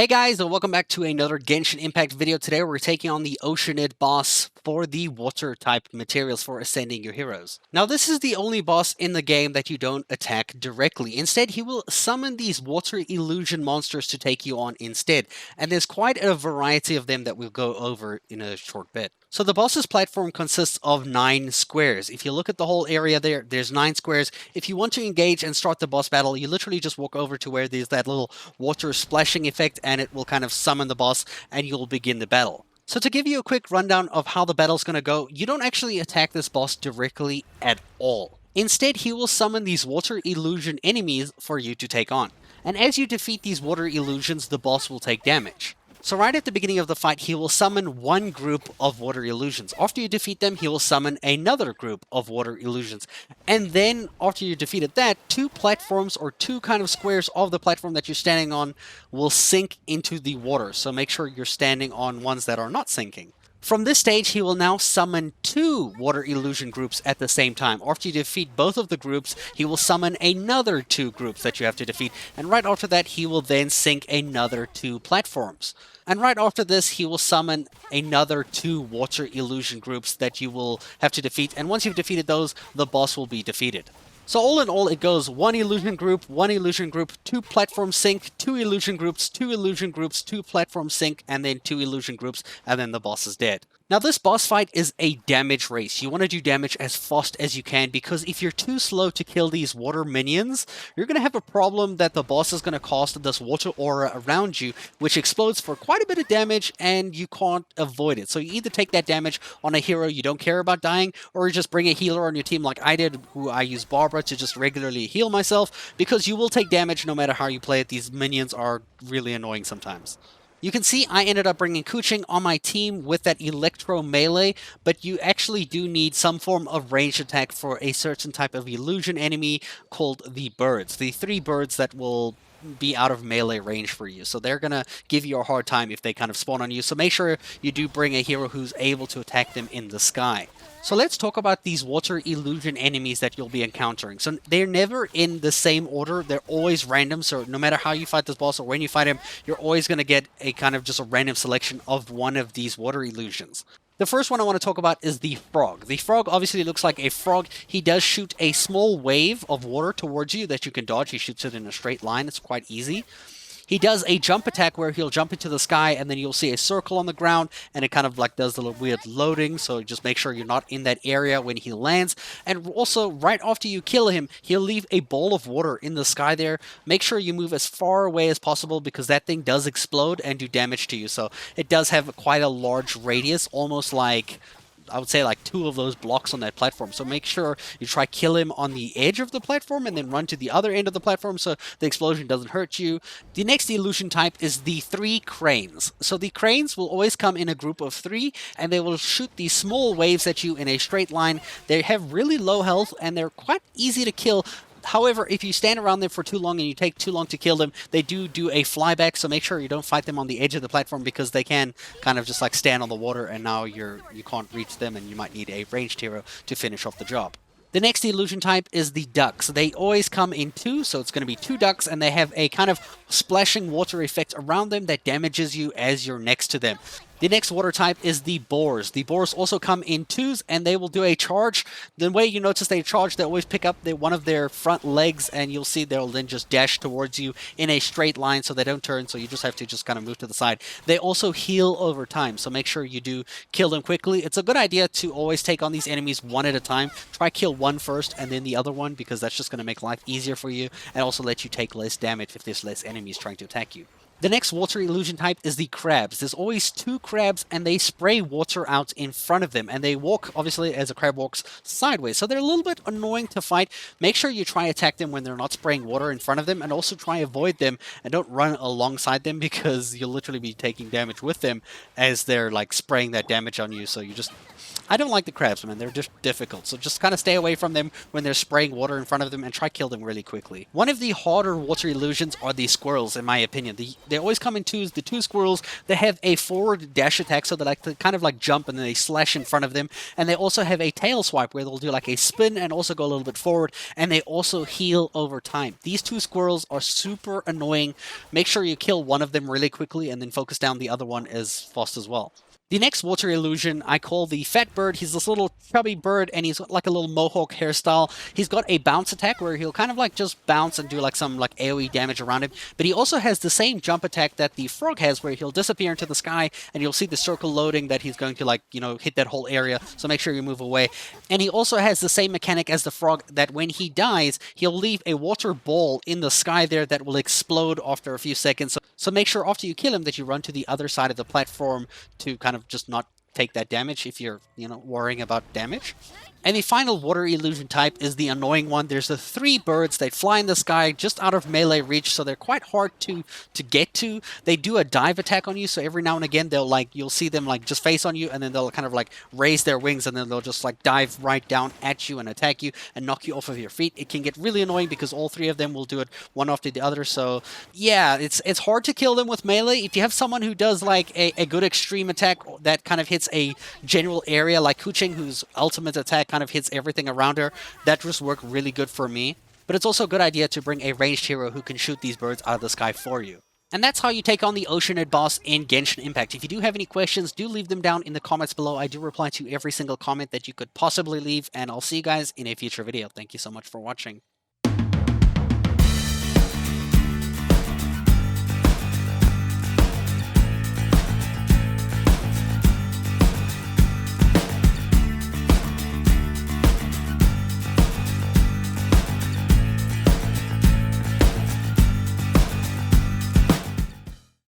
Hey guys, and welcome back to another Genshin Impact video. Today we're taking on the Oceanid boss for the water type materials for ascending your heroes. Now this is the only boss in the game that you don't attack directly. Instead, he will summon these water illusion monsters to take you on instead. And there's quite a variety of them that we'll go over in a short bit. So the boss's platform consists of 9 squares. If you look at the whole area there's 9 squares. If you want to engage and start the boss battle, you literally just walk over to where there's that little water splashing effect and it will kind of summon the boss and you'll begin the battle. So to give you a quick rundown of how the battle's going to go, you don't actually attack this boss directly at all. Instead, he will summon these water illusion enemies for you to take on. And as you defeat these water illusions, the boss will take damage. So right at the beginning of the fight, he will summon one group of water illusions. After you defeat them, he will summon another group of water illusions. And then, after you defeated that, 2 platforms or 2 kind of squares of the platform that you're standing on will sink into the water. So make sure you're standing on ones that are not sinking. From this stage, he will now summon 2 water illusion groups at the same time. After you defeat both of the groups, he will summon another 2 groups that you have to defeat. And right after that, he will then sink another 2 platforms. And right after this, he will summon another 2 water illusion groups that you will have to defeat. And once you've defeated those, the boss will be defeated. So all in all, it goes 1 illusion group, 2 platform sink, 2 illusion groups, 2 illusion groups, 2 platform sink, and then 2 illusion groups, and then the boss is dead. Now this boss fight is a damage race. You want to do damage as fast as you can, because if you're too slow to kill these water minions, you're going to have a problem that the boss is going to cast this water aura around you, which explodes for quite a bit of damage, and you can't avoid it. So you either take that damage on a hero you don't care about dying, or you just bring a healer on your team like I did, who I use Barbara to just regularly heal myself, because you will take damage no matter how you play it. These minions are really annoying sometimes. You can see I ended up bringing Qingce on my team with that electro melee, but you actually do need some form of ranged attack for a certain type of illusion enemy called the birds. The 3 birds that will be out of melee range for you. So they're going to give you a hard time if they kind of spawn on you. So make sure you do bring a hero who's able to attack them in the sky. So let's talk about these water illusion enemies that you'll be encountering. So they're never in the same order. They're always random. So no matter how you fight this boss or when you fight him, you're always going to get a kind of just a random selection of one of these water illusions. The first one I want to talk about is the frog. The frog obviously looks like a frog. He does shoot a small wave of water towards you that you can dodge. He shoots it in a straight line. It's quite easy. He does a jump attack where he'll jump into the sky and then you'll see a circle on the ground and it kind of like does the little weird loading, so just make sure you're not in that area when he lands. And also, right after you kill him, he'll leave a ball of water in the sky there. Make sure you move as far away as possible because that thing does explode and do damage to you. So it does have quite a large radius, almost like, I would say, like 2 of those blocks on that platform. So make sure you try kill him on the edge of the platform and then run to the other end of the platform so the explosion doesn't hurt you. The next illusion type is the 3 cranes. So the cranes will always come in a group of 3 and they will shoot these small waves at you in a straight line. They have really low health and they're quite easy to kill. However, if you stand around them for too long and you take too long to kill them, they do a flyback, so make sure you don't fight them on the edge of the platform because they can kind of just like stand on the water and now you can't reach them and you might need a ranged hero to finish off the job. The next illusion type is the ducks. They always come in 2, so it's going to be 2 ducks, and they have a kind of splashing water effect around them that damages you as you're next to them. The next water type is the boars. The boars also come in 2s, and they will do a charge. The way you notice they charge, they always pick up one of their front legs, and you'll see they'll then just dash towards you in a straight line so they don't turn, so you just have to just kind of move to the side. They also heal over time, so make sure you do kill them quickly. It's a good idea to always take on these enemies one at a time. Try kill one first and then the other one, because that's just going to make life easier for you and also let you take less damage if there's less enemies trying to attack you. The next water illusion type is the crabs. There's always 2 crabs and they spray water out in front of them, and they walk obviously as a crab walks sideways, so they're a little bit annoying to fight. Make sure you try attack them when they're not spraying water in front of them, and also try avoid them and don't run alongside them because you'll literally be taking damage with them as they're like spraying that damage on you. So you just, I don't like the crabs, man. They're just difficult. So just kind of stay away from them when they're spraying water in front of them and try kill them really quickly. One of the harder water illusions are the squirrels, in my opinion. They always come in twos. The two squirrels, they have a forward dash attack, so they like to kind of like jump and then they slash in front of them. And they also have a tail swipe where they'll do like a spin and also go a little bit forward. And they also heal over time. These two squirrels are super annoying. Make sure you kill one of them really quickly and then focus down the other one as fast as well. The next water illusion I call the Fat Bird. He's this little chubby bird and he's got like a little mohawk hairstyle. He's got a bounce attack where he'll kind of like just bounce and do like some like AoE damage around him. But he also has the same jump attack that the frog has where he'll disappear into the sky and you'll see the circle loading that he's going to like, you know, hit that whole area. So make sure you move away. And he also has the same mechanic as the frog that when he dies, he'll leave a water ball in the sky there that will explode after a few seconds. So make sure after you kill him that you run to the other side of the platform to kind of just not take that damage if you're, you know, worrying about damage. And the final water illusion type is the annoying one. There's the three birds that fly in the sky just out of melee reach, so they're quite hard to get to. They do a dive attack on you, so every now and again they'll like you'll see them like just face on you, and then they'll kind of like raise their wings, and then they'll just like dive right down at you and attack you and knock you off of your feet. It can get really annoying because all three of them will do it one after the other. So yeah, it's hard to kill them with melee. If you have someone who does like a good extreme attack that kind of hits a general area, like Qingce, whose ultimate attack kind of hits everything around her, that just worked really good for me. But it's also a good idea to bring a ranged hero who can shoot these birds out of the sky for you. And that's how you take on the Oceanid boss in Genshin Impact. If you do have any questions, do leave them down in the comments below. I do reply to every single comment that you could possibly leave, and I'll see you guys in a future video. Thank you so much for watching.